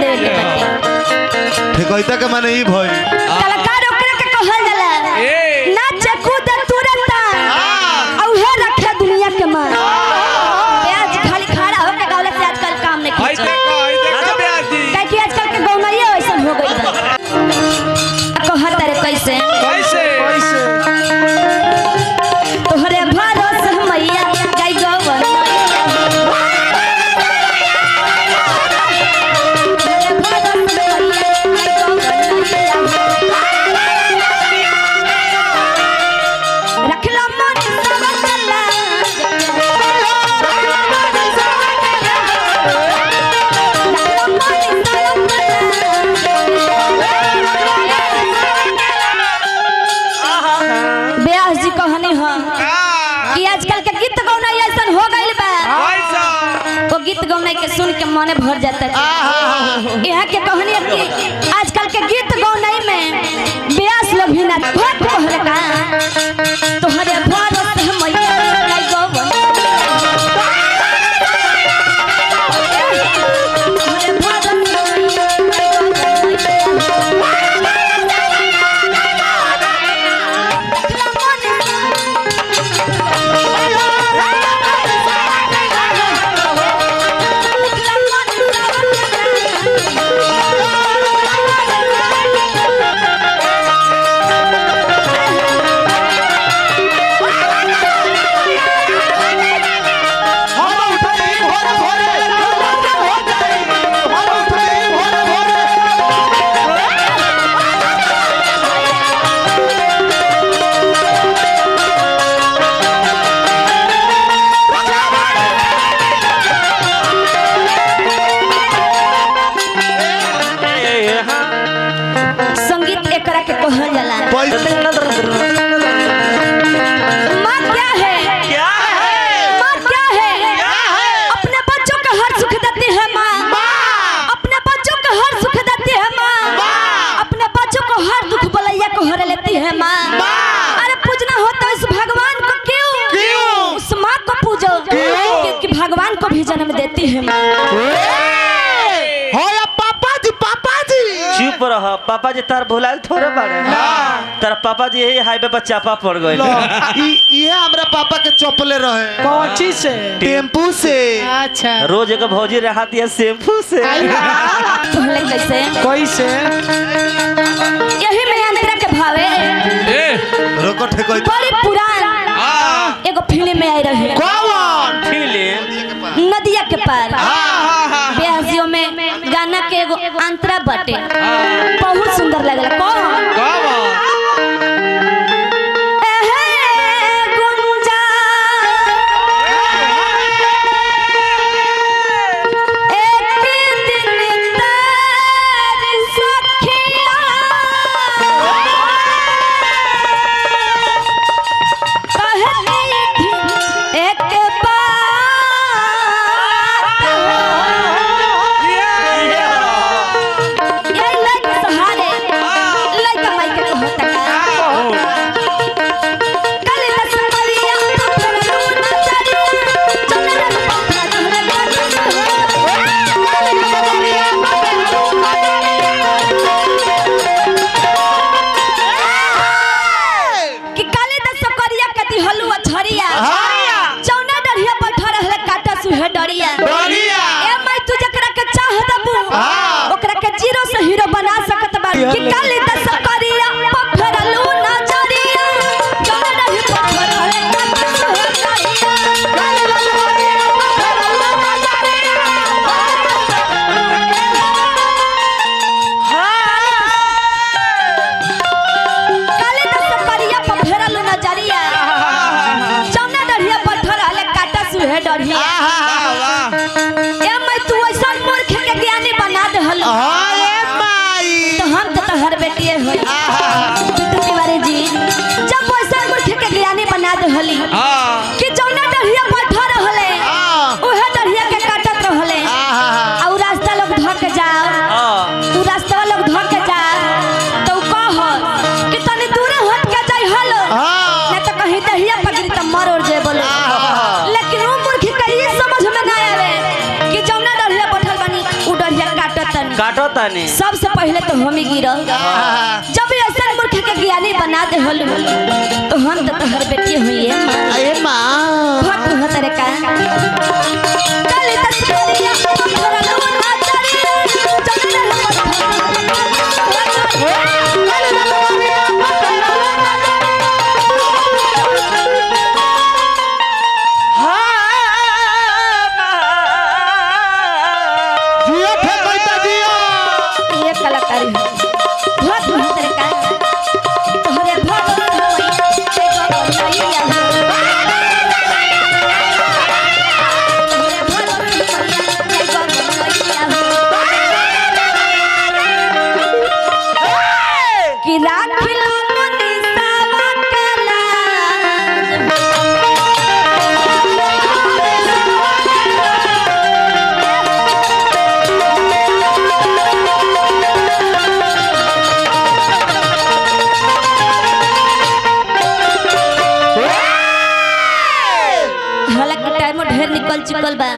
देवे के बाटे। ठेकैता के माने ई भई कलाकार ओकरा के कहल जाला नाच कूद तुरंत औ हे रखे दुनिया के मान। आज खाली खड़ा होके गावला से आजकल काम नहीं खींचे काहे कि आजकल के गौनैया ऐसा हो गई बा। कहत रे कैसे कैसे तोहरे भरोसे मैया गाय गवन गीत गौनाई के सुन के मने भर जाता है। यहाँ के कहानी है कि आजकल के गीत गौनाई में ब्यास लोग भी ना भट कहले का तोहरे भरोसे मैया गाय गवन तोहरे भरोसे मैया गाय भगवान को भी जन्म देती है पापा जी चुप रह। पापा जी तार भुलाल थोड़े बारे तार पापा जी यही हाईवे पर चापा पड़ गए। ये हमरा पापा के चौपले रहे कौची से टेम्पू से। अच्छा रोज एक भौजी रहती है शैम्पू से कैसे कैसे यही में अंतरा के भावे रोको ठेकैता बड़ी पुरान एगो फिल्म में आई रही कौन फिल्म नदिया के पार ब्यासियों में गाना के एगो अंतरा बटे बहुत सुंदर लगला। कौन हीरो बना सकत बा कि काली दस करिया पफरलू नजरिया जौन रही पफरले काली दस करिया पफरलू नजरिया काली दस करिया पफरलू नजरिया जौन रही पफरले काटा सुहे डरिया ए मैं तू ऐसा मूर्ख के ज्ञानी बना दे हलो हर बेटिए हो तिवारी जी जब वैसा मूर्ख के ज्ञानी बना दे हली कि जौना डरिया बैठा रहले ओहे डरिया के काटत रहले और रास्ता लोग धक जाओ तू रास्ता लोग धक जा तो कह कि तनी दूर हट के जाई हलो न तो कहीं डरिया पकड़ी त मर और जे बोले लेकिन वो मूर्ख के ये समझ में ना आवे कि जौना डरिया बैठल बनी उ डरिया काटत काटो ताने सबसे पहले तो हम ही गिरल जब ऐसा मूर्ख के ज्ञानी बना दे हल तो हम तो तोहर बेटी हुई है अरे माँ भक्त हो तेरे का काली तस्वीरिया तोहरा लूना चरी चंदन जियो थे कोई जियो ये कलाकारी है भक्त हो तेरे का तोहरे भक्त होई के गोरैया कि राखिलो मुनि सावा कला हालांकि टाइम ढेर निकल चुकल बा।